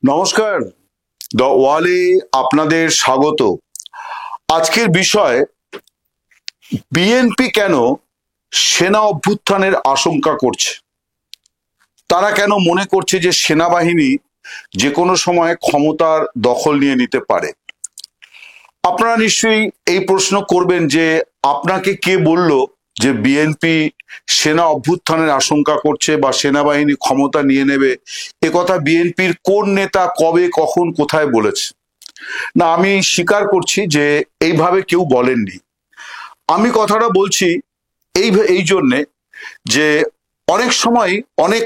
নমস্কার, দ্য ওয়ালে আপনাদের স্বাগত। আজকের বিষয়, বিএনপি কেন সেনা অভ্যুত্থানের আশঙ্কা করছে। তারা কেন মনে করছে যে সেনাবাহিনী যে কোনো সময় ক্ষমতার দখল নিয়ে নিতে পারে। আপনারা নিশ্চয়ই এই প্রশ্ন করবেন যে আপনাকে কে বলল যে বিএনপি সেনা অভ্যুত্থানের আশঙ্কা করছে বা সেনাবাহিনী ক্ষমতা নিয়ে নেবে। এ কথা বিএনপির কোন নেতা কবে কখন কোথায় বলেছে? না, আমি স্বীকার করছি যে এইভাবে কেউ বলেননি। আমি কথাটা বলছি এই জন্যে যে অনেক সময় অনেক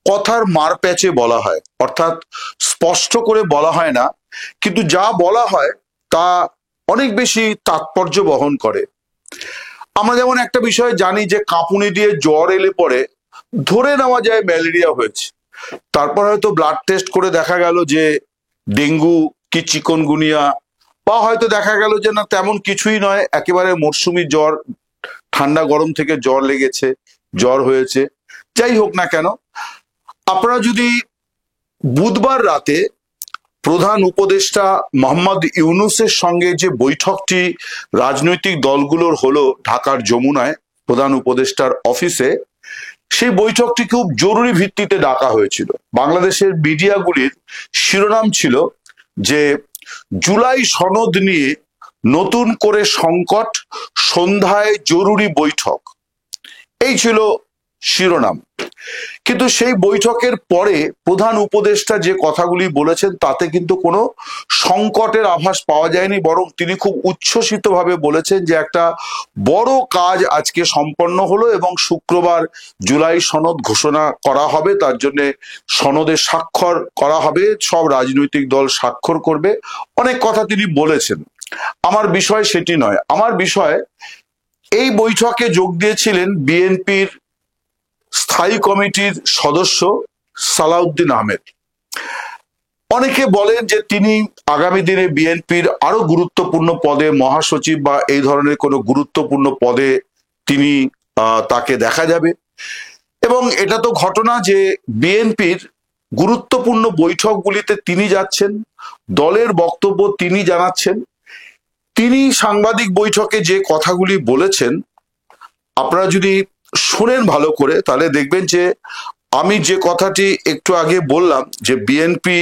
কথার মার প্যাচে বলা হয়, অর্থাৎ স্পষ্ট করে বলা হয় না, কিন্তু যা বলা হয় তা অনেক বেশি তাৎপর্য বহন করে। আমরা যেমন একটা বিষয় জানি যে কাঁপুনি দিয়ে জ্বর এলে পরে ধরে নেওয়া যায় ম্যালেরিয়া হয়েছে, তারপর হয়তো ব্লাড টেস্ট করে দেখা গেল যে ডেঙ্গু কি চিকনগুনিয়া, বা হয়তো দেখা গেল যে না তেমন কিছুই নয়, একেবারে মরশুমি জ্বর, ঠান্ডা গরম থেকে জ্বর লেগেছে, জ্বর হয়েছে। যাই হোক না কেন, আপনারা যদি বুধবার রাতে প্রধান উপদেষ্টা মোহাম্মদ ইউনূসের সঙ্গে যে বৈঠকটি রাজনৈতিক দলগুলোর হলো ঢাকার যমুনায় প্রধান উপদেষ্টার অফিসে, সেই বৈঠকটি খুব জরুরি ভিত্তিতে ডাকা হয়েছিল। বাংলাদেশের মিডিয়াগুলির শিরোনাম ছিল যে জুলাই সনদ নিয়ে নতুন করে সংকট, সন্ধ্যায় জরুরি বৈঠক, এই ছিল শিরোনাম। কিন্তু সেই বৈঠকের পরে প্রধান উপদেষ্টা যে কথাগুলি বলেছেন তাতে কিন্তু কোনো সংকটের আভাস পাওয়া যায়নি, বরং তিনি খুব উচ্ছ্বসিতভাবে বলেছেন যে একটা বড় কাজ আজকে সম্পন্ন হলো এবং শুক্রবার জুলাই সনদ ঘোষণা করা হবে, তার জন্য সনদে স্বাক্ষর করা হবে, সব রাজনৈতিক দল স্বাক্ষর করবে। অনেক কথা তিনি বলেছেন। আমার বিষয় সেটি নয়। আমার বিষয়, এই বৈঠকে যোগ দিয়েছিলেন বিএনপির স্থায়ী কমিটির সদস্য সালাউদ্দিন আহমেদ। অনেকে বলেন যে তিনি আগামী দিনে বিএনপির আরো গুরুত্বপূর্ণ পদে, মহাসচিব বা এই ধরনের কোনো গুরুত্বপূর্ণ পদে তিনি তাকে দেখা যাবে। এবং এটা তো ঘটনা যে বিএনপির গুরুত্বপূর্ণ বৈঠকগুলিতে তিনি যাচ্ছেন, দলের বক্তব্য তিনি জানাচ্ছেন। তিনি সাংবাদিক বৈঠকে যে কথাগুলি বলেছেন, আপনারা যদি শুনেন ভালো করে তাহলে দেখবেন যে আমি যে কথাটি একটু আগে বললাম যে বিএনপি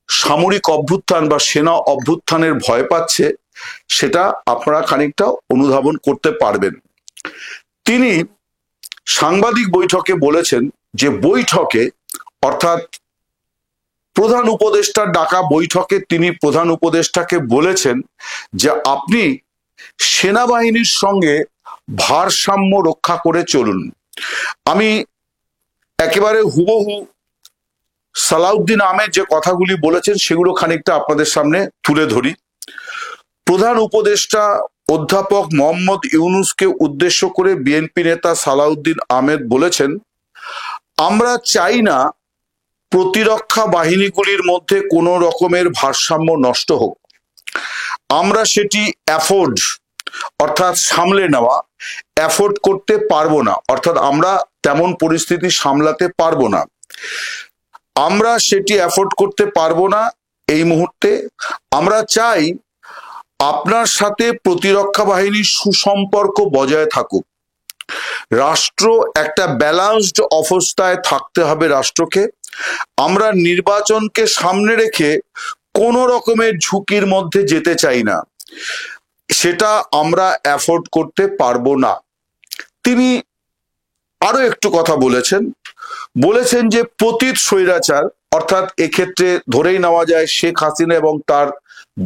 সামরিক অভ্যুত্থান বা সেনা অভ্যুত্থানের ভয় পাচ্ছে, সেটা আপনারা খানিকটা অনুধাবন করতে পারবেন। তিনি সাংবাদিক বৈঠকে বলেছেন যে বৈঠকে, অর্থাৎ প্রধান উপদেষ্টার ডাকা বৈঠকে তিনি প্রধান উপদেষ্টাকে বলেছেন যে আপনি সেনাবাহিনীর সঙ্গে ভারসাম্য রক্ষা করে চলুন। আমি একেবারে হুবহু সালাউদ্দিন আহমেদ যে কথাগুলি বলেছেন সেগুলো খানিকটা আপনাদের সামনে তুলে ধরি। প্রধান উপদেষ্টা অধ্যাপক মোহাম্মদ ইউনূসকে উদ্দেশ্য করে বিএনপি নেতা সালাউদ্দিন আহমেদ বলেছেন, আমরা চাই না প্রতিরক্ষা বাহিনীগুলির মধ্যে কোনো রকমের ভারসাম্য নষ্ট হোক। আমরা সেটি অর্থাৎ সামলে নেওয়া, অ্যাফোর্ড করতে পারবো না, অর্থাৎ আমরা তেমন পরিস্থিতি সামলাতে পারবো না। আমরা সেটি অ্যাফোর্ড করতে পারবো না এই মুহূর্তে। আমরা চাই আপনার সাথে প্রতিরক্ষা বাহিনীর সুসম্পর্ক বজায় থাকুক। রাষ্ট্র একটা ব্যালান্সড অবস্থায় থাকতে হবে রাষ্ট্রকে। আমরা নির্বাচনকে সামনে রেখে কোনো রকমের ঝুঁকির মধ্যে যেতে চাই না, সেটা আমরা অ্যাফোর্ড করতে পারবো না। তিনি আরো একটু কথা বলেছেন যে পতিত স্বৈরাচার, অর্থাৎ এক্ষেত্রে ধরেই নেওয়া যায় শেখ হাসিনা এবং তার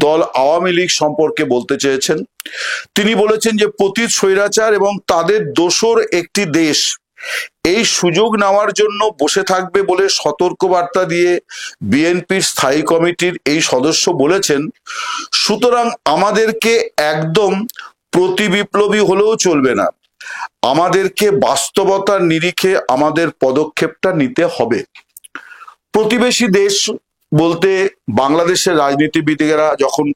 দল আওয়ামী লীগ সম্পর্কে বলতে চেয়েছেন। তিনি বলেছেন যে পতিত স্বৈরাচার এবং তাদের দোসর একটি দেশ এই সুযোগ নেওয়ার জন্য বসে থাকবে বলে সতর্কবার্তা দিয়ে বিএনপির স্থায়ী কমিটির এই সদস্য বলেছেন, সুতরাং আমাদেরকে একদম প্রতিবিপ্লবী হলেও চলবে না, আমাদেরকে বাস্তবতার নিরিখে আমাদের পদক্ষেপটা নিতে হবে। প্রতিবেশী দেশ বলতে বাংলাদেশের রাজনীতিবিদেরা যখন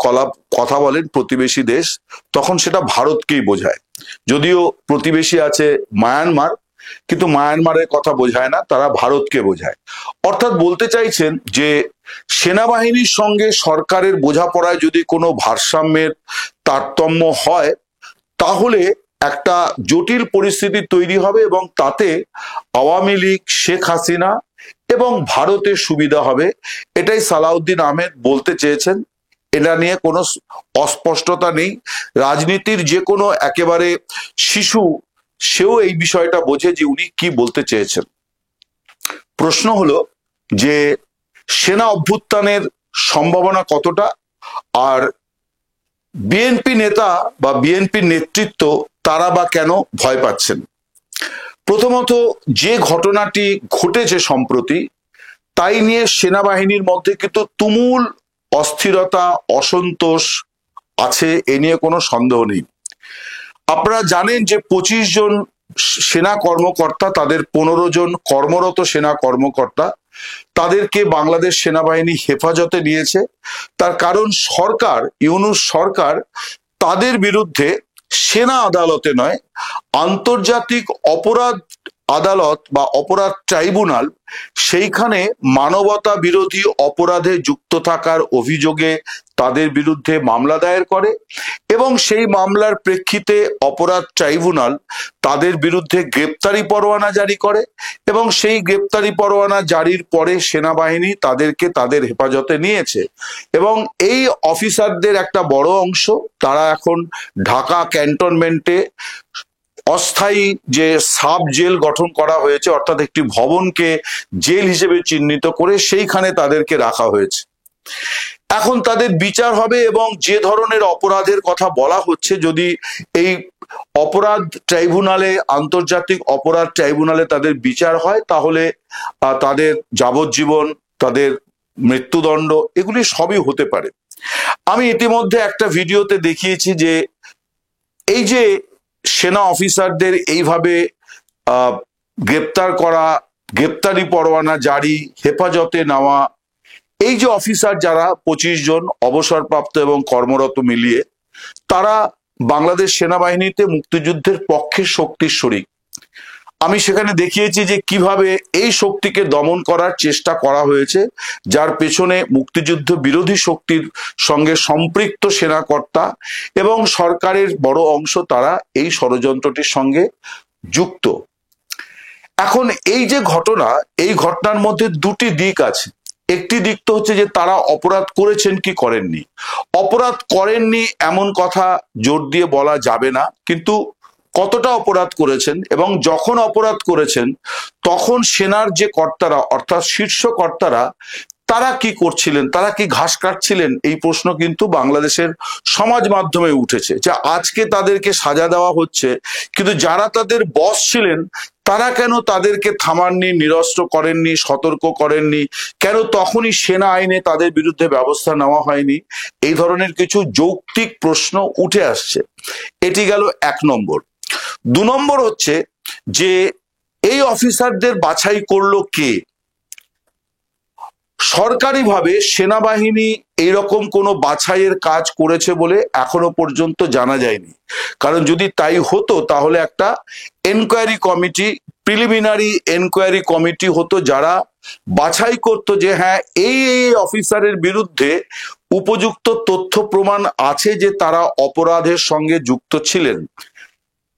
কথা বলেন প্রতিবেশী দেশ, তখন সেটা ভারতকেই বোঝায়। যদিও প্রতিবেশী আছে মায়ানমার, কিন্তু মায়ানমারের কথা বোঝায় না, তারা ভারতকে বোঝায়। অর্থাৎ বলতে চাইছেন যে সেনাবাহিনীর সঙ্গে সরকারের বোঝাপড়ায় যদি কোনো ভারসাম্যের তারতম্য হয়, তাহলে একটা জটিল পরিস্থিতি তৈরি হবে এবং তাতে আওয়ামী লীগ, শেখ হাসিনা এবং ভারতের সুবিধা হবে। এটাই সালাউদ্দিন আহমেদ বলতে চেয়েছেন। এটা নিয়ে কোনো অস্পষ্টতা নেই। রাজনীতির যে কোনো একেবারে শিশু সেও এই বিষয়টা বোঝে যে উনি কি বলতে চেয়েছেন। প্রশ্ন হলো যে সেনা অভ্যুত্থানের সম্ভাবনা কতটা, আর বিএনপি নেতা বা বিএনপির নেতৃত্ব তারা বা কেন ভয় পাচ্ছেন। প্রথমত, যে ঘটনাটি ঘটেছে সম্প্রতি, তাই নিয়ে সেনাবাহিনীর মধ্যে কিন্তু তুমুল অস্থিরতা, অসন্তোষ আছে, এ নিয়ে কোনো সন্দেহ নেই। আপনারা জানেন যে 25 জন সেনা কর্মকর্তা, তাদের 15 জন কর্মরত সেনা কর্মকর্তা, তাদেরকে বাংলাদেশ সেনাবাহিনী হেফাজতে নিয়েছে। তার কারণ সরকার, ইউনূস সরকার তাদের বিরুদ্ধে সেনা আদালতে নয়, আন্তর্জাতিক অপরাধ আদালত বা অপরাধ ট্রাইব্যুনাল, সেইখানে মানবতা বিরোধী অপরাধে যুক্ত থাকার অভিযোগে তাদের বিরুদ্ধে মামলা দায়ের করে এবং সেই মামলার প্রেক্ষিতে অপরাধ ট্রাইব্যুনাল তাদের বিরুদ্ধে গ্রেপ্তারি পরোয়ানা জারি করে এবং সেই গ্রেপ্তারি পরোয়ানা জারির পরে সেনাবাহিনী তাদেরকে তাদের হেফাজতে নিয়েছে। এবং এই অফিসারদের একটা বড় অংশ তারা এখন ঢাকা ক্যান্টনমেন্টে অস্থায়ী যে সাব জেল গঠন করা হয়েছে, অর্থাৎ একটি ভবনকে জেল হিসেবে চিহ্নিত করে সেইখানে তাদেরকে রাখা হয়েছে। এখন তাদের বিচার হবে এবং যে ধরনের অপরাধের কথা বলা হচ্ছে, যদি এই অপরাধ ট্রাইব্যুনালে, আন্তর্জাতিক অপরাধ ট্রাইব্যুনালে তাদের বিচার হয়, তাহলে তাদের যাবজ্জীবন, তাদের মৃত্যুদণ্ড, এগুলি সবই হতে পারে। আমি ইতিমধ্যে একটা ভিডিওতে দেখিয়েছি যে এই যে সেনা অফিসারদের এইভাবে গ্রেপ্তার করা, গ্রেপ্তারি পরোয়ানা জারি, হেফাজতে নেওয়া, এই যে অফিসার যারা 25 জন অবসরপ্রাপ্ত এবং কর্মরত মিলিয়ে, তারা বাংলাদেশ সেনাবাহিনীতে মুক্তিযুদ্ধের পক্ষে শক্তির শরিক। আমি সেখানে দেখিয়েছি যে কিভাবে এই শক্তিকে দমন করার চেষ্টা করা হয়েছে, যার পেছনে মুক্তিযুদ্ধ বিরোধী শক্তির সঙ্গে সম্পৃক্ত সেনাকর্তা এবং সরকারের বড় অংশ, তারা এই ষড়যন্ত্রটির সঙ্গে যুক্ত। এখন এই যে ঘটনা, এই ঘটনার মধ্যে দুটি দিক আছে। একটি দিক তো হচ্ছে যে তারা অপরাধ করেছেন কি করেননি। অপরাধ করেননি এমন কথা জোর দিয়ে বলা যাবে না, কিন্তু কতটা অপরাধ করেছেন এবং যখন অপরাধ করেছেন তখন সেনার যে কর্তারা, অর্থাৎ শীর্ষ কর্তারা, তারা কি করছিলেন, তারা কি ঘাস কাটছিলেন, এই প্রশ্ন কিন্তু বাংলাদেশের সমাজ মাধ্যমে উঠেছে। যে আজকে তাদেরকে সাজা দেওয়া হচ্ছে, কিন্তু যারা তাদের বস ছিলেন তারা কেন তাদেরকে থামাননি, নিরস্ত্র করেননি, সতর্ক করেননি, কেন তখনই সেনা আইনে তাদের বিরুদ্ধে ব্যবস্থা নেওয়া হয়নি? এই ধরনের কিছু যৌক্তিক প্রশ্ন উঠে আসছে। এটি গেল 1 নম্বর। 2 নম্বর হচ্ছে যে এই অফিসারদের বাছাই করলো কে? সরকারিভাবে সেনাবাহিনী এইরকম কোনো বাছাইয়ের কাজ করেছে বলে এখনো পর্যন্ত জানা যায়নি। কারণ যদি তাই হতো তাহলে একটা enquiry committee, preliminary enquiry committee হতো, যারা বাছাই করত যে হ্যাঁ এই অফিসারের বিরুদ্ধে উপযুক্ত তথ্য প্রমাণ আছে যে তারা অপরাধের সঙ্গে যুক্ত ছিলেন।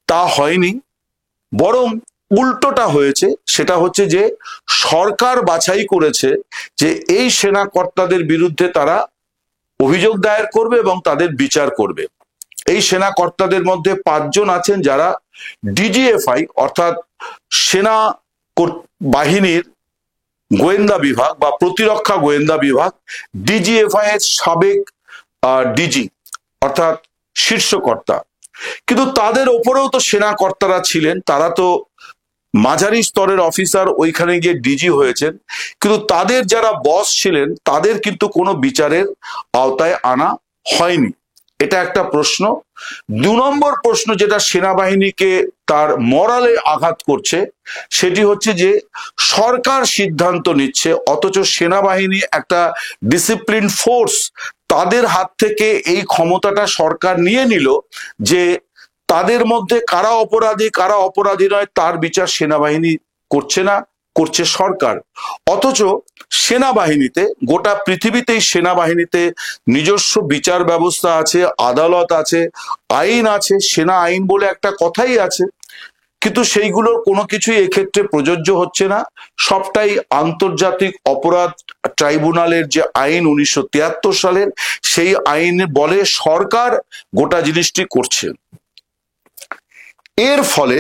তা হয়নি, বরং উল্টোটা হয়েছে। সেটা হচ্ছে যে সরকার বাছাই করেছে যে এই সেনা কর্তাদের বিরুদ্ধে তারা অভিযোগ দায়ের করবে এবং তাদের বিচার করবে। এই সেনা কর্তাদের মধ্যে 5 জন আছেন যারা ডিজিএফআই, অর্থাৎ সেনা বাহিনীর গোয়েন্দা বিভাগ বা প্রতিরক্ষা গোয়েন্দা বিভাগ, ডিজিএফআই এর সাবেক ডিজি, অর্থাৎ শীর্ষকর্তা। কিন্তু তাদের ওপরেও তো সেনা কর্তারা ছিলেন, তারা তো মাঝারি স্তরের অফিসার, ওইখানে গিয়ে ডিজি হয়েছেন, কিন্তু তাদের যারা বস ছিলেন তাদের কিন্তু কোনো বিচারের আওতায় আনা হয়নি। এটা একটা প্রশ্ন। 2 নম্বর প্রশ্ন যেটা সেনাবাহিনীকে তার মরালে আঘাত করছে, সেটি হচ্ছে যে সরকার সিদ্ধান্ত নিচ্ছে, অথচ সেনাবাহিনী একটা ডিসিপ্লিন ফোর্স, তাদের হাত থেকে এই ক্ষমতাটা সরকার নিয়ে নিল যে তাদের মধ্যে কারা অপরাধী নয় তার বিচার সেনাবাহিনী করছে না, করছে সরকার। অথচ সেনাবাহিনীতে, গোটা পৃথিবীতেই সেনাবাহিনীতে নিজস্ব বিচার ব্যবস্থা আছে, আদালত আছে, আইন আছে, সেনা আইন বলে একটা কথাই আছে, কিন্তু সেইগুলোর কোনো কিছুই এক্ষেত্রে প্রযোজ্য হচ্ছে না। সবটাই আন্তর্জাতিক অপরাধ ট্রাইব্যুনালের যে আইন 1973 সালের, সেই আইন বলে সরকার গোটা জিনিসটি করছে। এর ফলে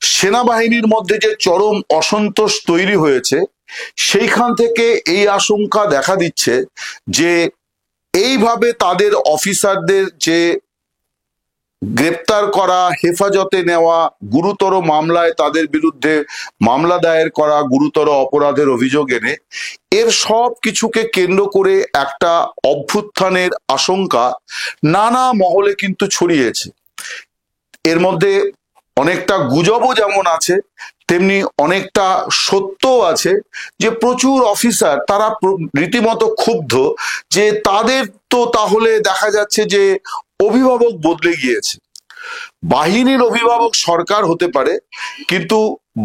সেনাবাহিনীর মধ্যে যে চরম অসন্তোষ তৈরি হয়েছে, সেইখান থেকে এই আশঙ্কা দেখা দিচ্ছে যে এইভাবে তাদের অফিসারদের যে গ্রেপ্তার করা, হেফাজতে নেওয়া, গুরুতর মামলায় তাদের বিরুদ্ধে মামলা দায়ের করা, গুরুতর অপরাধের অভিযোগ এনে এর সব কিছুকে কেন্দ্র করে একটা অভ্যুত্থানের আশঙ্কা নানা মহলে কিন্তু ছড়িয়েছে। এর মধ্যে অনেকটা গুজবও যেমন আছে, তেমনি অনেকটা সত্যও আছে যে প্রচুর অফিসার তারা রীতিমতো ক্ষুব্ধ যে তাদের তো তাহলে দেখা যাচ্ছে যে অভিভাবক বদলে গিয়েছে। বাহিনীর অভিভাবক সরকার হতে পারে, কিন্তু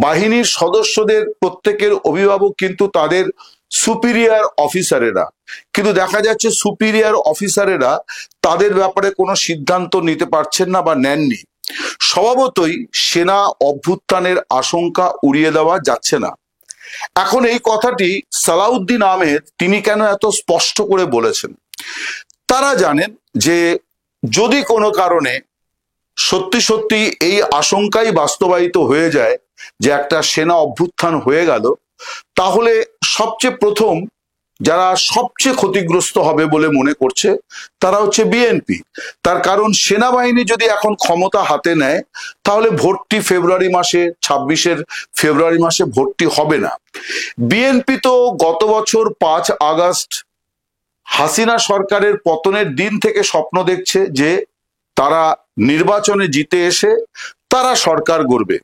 বাহিনীর সদস্যদের প্রত্যেকের অভিভাবক কিন্তু তাদের সুপিরিয়র অফিসারেরা। কিন্তু দেখা যাচ্ছে সুপিরিয়র অফিসারেরা তাদের ব্যাপারে কোনো সিদ্ধান্ত নিতে পারছেন না বা নেননি। স্বভাবতই সেনা অভ্যুত্থানের আশঙ্কা উড়িয়ে দেওয়া যাচ্ছে না। এখন এই কথাটি সালাউদ্দিন আহমেদ তিনি কেন এত স্পষ্ট করে বলেছেন? তারা জানেন যে যদি কোনো কারণে সত্যি সত্যি এই আশঙ্কাই বাস্তবায়িত হয়ে যায় যে একটা সেনা অভ্যুত্থান হয়ে গেল, তাহলে সবচেয়ে প্রথম যারা সবচেয়ে ক্ষতিগ্রস্ত হবে বলে মনে করছে তারা হচ্ছে বিএনপি। তার কারণ সেনাবাহিনী যদি এখন ক্ষমতা হাতে নেয় তাহলে ভোটটি ফেব্রুয়ারি মাসে, 26 ফেব্রুয়ারি মাসে ভোটটি হবে না। বিএনপি তো গত বছর 5 আগস্ট হাসিনা সরকারের পতনের দিন থেকে স্বপ্ন দেখছে যে তারা নির্বাচনে জিতে এসে তারা সরকার গড়বে।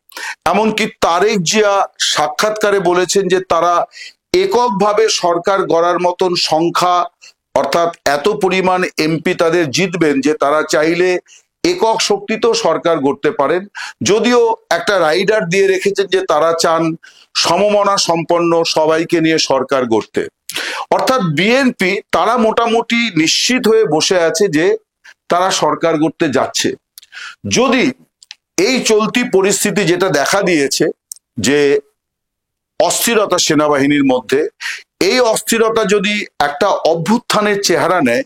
এমনকি তারেক জিয়া সাক্ষাৎকারে বলেছেন যে তারা এককভাবে সরকার গড়ার মতন সংখ্যা, অর্থাৎ এত পরিমাণ এমপি তাদের জিতবেন যে তারা চাইলে একক শক্তিতেও সরকার গড়তে পারেন। যদিও একটা রাইডার দিয়ে রেখেছেন যে তারা চান সমমনা সম্পন্ন সবাইকে নিয়ে সরকার গড়তে। অর্থাৎ বিএনপি তারা মোটামুটি নিশ্চিত হয়ে বসে আছে যে তারা সরকার গড়তে যাচ্ছে। যদি এই চলতি পরিস্থিতি যেটা দেখা দিয়েছে যে অস্থিরতা সেনাবাহিনীর মধ্যে, এই অস্থিরতা যদি একটা অভ্যুত্থানের চেহারা নেয়,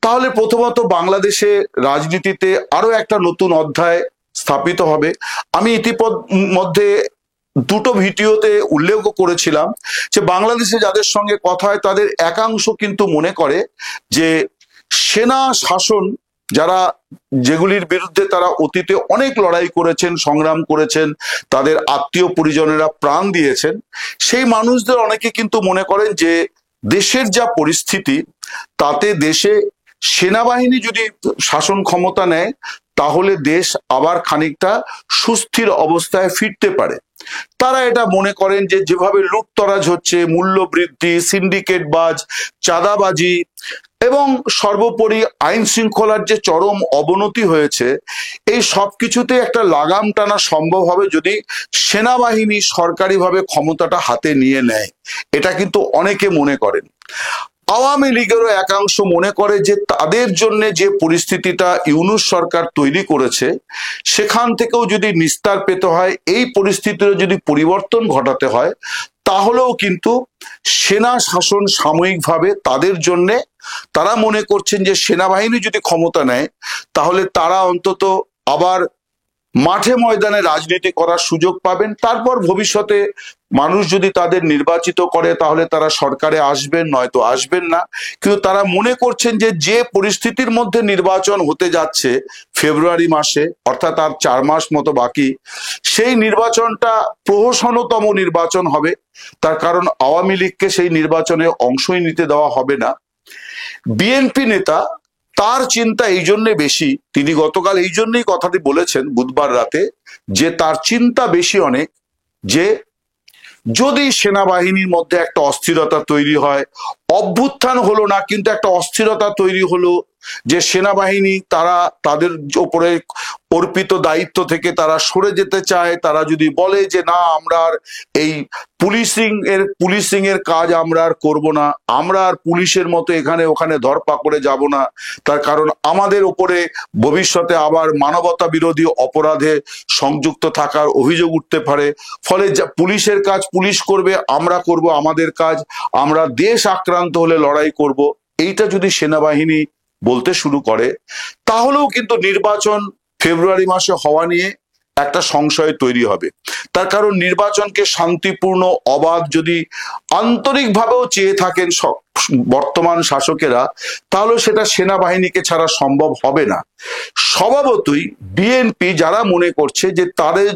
তাহলে প্রথমত বাংলাদেশে রাজনীতিতে আরো একটা নতুন অধ্যায় স্থাপিত হবে। আমি ইতিমধ্যে দুটো ভিডিওতে উল্লেখ করেছিলাম যে বাংলাদেশে যাদের সঙ্গে কথা হয় তাদের একাংশ কিন্তু মনে করে যে সেনা শাসন, যারা যেগুলির বিরুদ্ধে তারা অতীতে অনেক লড়াই করেছেন, সংগ্রাম করেছেন, তাদের আত্মীয় পরিজনেরা প্রাণ দিয়েছেন, সেই মানুষদের অনেকে কিন্তু মনে করেন যে দেশের যা পরিস্থিতি তাতে দেশে সেনাবাহিনী যদি শাসন ক্ষমতা নেয় তাহলে দেশ আবার খানিকটা সুস্থির অবস্থায় ফিরতে পারে। তারা এটা মনে করেন যে যেভাবে লুটতরাজ হচ্ছে, মূল্য বৃদ্ধি, সিন্ডিকেটবাজ, চাঁদাবাজি এবং সর্বোপরি আইন শৃঙ্খলার যে চরম অবনতি হয়েছে, এই সব কিছুতে একটা লাগাম টানা সম্ভব হবে যদি সেনাবাহিনী সরকারিভাবে ক্ষমতাটা হাতে নিয়ে নেয়। এটা কিন্তু অনেকে মনে করেন। আওয়ামী লীগেরও একাংশ মনে করে যে তাদের জন্য যে পরিস্থিতিটা ইউনূস সরকার তৈরি করেছে সেখান থেকেও যদি নিস্তার পেতে হয়, এই পরিস্থিতির যদি পরিবর্তন ঘটাতে হয়, তাহলেও কিন্তু সেনা শাসন সাময়িকভাবে তাদের জন্যে, তারা মনে করছেন যে সেনাবাহিনী যদি ক্ষমতা নেয় তাহলে তারা অন্তত আবার মাঠে ময়দানে রাজনীতি করার সুযোগ পাবেন। তারপর ভবিষ্যতে মানুষ যদি তাদের নির্বাচিত করে তাহলে তারা সরকারে আসবেন, নয়তো আসবেন না। কিন্তু তারা মনে করছেন যে যে পরিস্থিতির মধ্যে নির্বাচন হতে যাচ্ছে ফেব্রুয়ারি মাসে, অর্থাৎ আর 4 মাস মতো বাকি, সেই নির্বাচনটা প্রহসনতম নির্বাচন হবে। তার কারণ আওয়ামী লীগকে সেই নির্বাচনে অংশই নিতে দেওয়া হবে না। বিএনপি নেতা তার চিন্তা এই জন্যে বেশি, তিনি গতকাল এই জন্যই কথাটি বলেছেন বুধবার রাতে, যে তার চিন্তা বেশি অনেক যে যদি সেনাবাহিনীর মধ্যে একটা অস্থিরতা তৈরি হয়, অভ্যুত্থান হলো না কিন্তু একটা অস্থিরতা তৈরি হলো, যে সেনাবাহিনী তারা তাদের উপরে অর্পিত দায়িত্ব থেকে তারা সরে যেতে চায়, তারা যদি বলে যে না আমরা আর এই পুলিশিং এর কাজ আমরা আর করবো না, আমরা আর পুলিশের মতো এখানে ওখানে ধরপাকড়ে যাব না, তার কারণ আমাদের উপরে ভবিষ্যতে আবার মানবতা বিরোধী অপরাধে সংযুক্ত থাকার অভিযোগ উঠতে পারে, ফলে পুলিশের কাজ পুলিশ করবে, আমরা করব আমাদের কাজ, আমরা দেশ আক্রান্ত হলে লড়াই করব, এইটা যদি সেনাবাহিনী বলতে শুরু করে, তাহলেও কিন্তু নির্বাচন ফেব্রুয়ারি মাসে হওয়া নিয়ে একটা সংশয় তৈরি হবে। তার কারণ নির্বাচনকে শান্তিপূর্ণ অবাধ যদি আন্তরিকভাবেও চেয়ে থাকেন বর্তমান শাসকেরা, তাহলে সেটা সেনাবাহিনীকে ছাড়া সম্ভব হবে না। স্বভাবতই বিএনপি যারা মনে করছে যে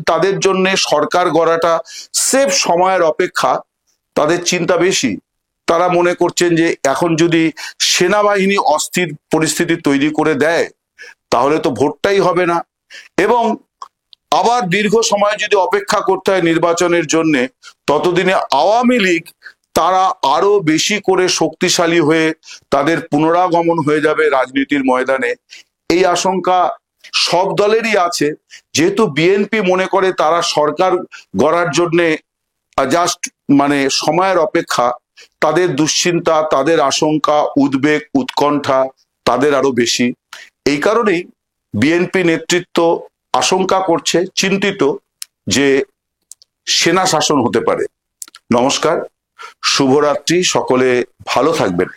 তাদের জন্য সরকার গড়াটা সেফ সময়ের অপেক্ষা, তাদের চিন্তা বেশি। তারা মনে করছেন যে এখন যদি সেনাবাহিনী অস্থির পরিস্থিতি তৈরি করে দেয় তাহলে তো ভোটটাই হবে না, এবং আবার দীর্ঘ সময় যদি অপেক্ষা করতে হয় নির্বাচনের জন্য, ততদিনে আওয়ামী লীগ তারা আরো বেশি করে শক্তিশালী হয়ে তাদের পুনরাগমন হয়ে যাবে রাজনীতির ময়দানে। এই আশঙ্কা সব দলেরই আছে। যেহেতু বিএনপি মনে করে তারা সরকার গড়ার জন্য জাস্ট সময়ের অপেক্ষা, তাদের দুশ্চিন্তা, তাদের আশঙ্কা, উদ্বেগ, উৎকণ্ঠা তাদের আরো বেশি। এই কারণেই বিএনপি নেতৃত্ব আশঙ্কা করছে, চিন্তিত যে সেনা শাসন হতে পারে। নমস্কার, শুভরাত্রি, সকলে ভালো থাকবেন।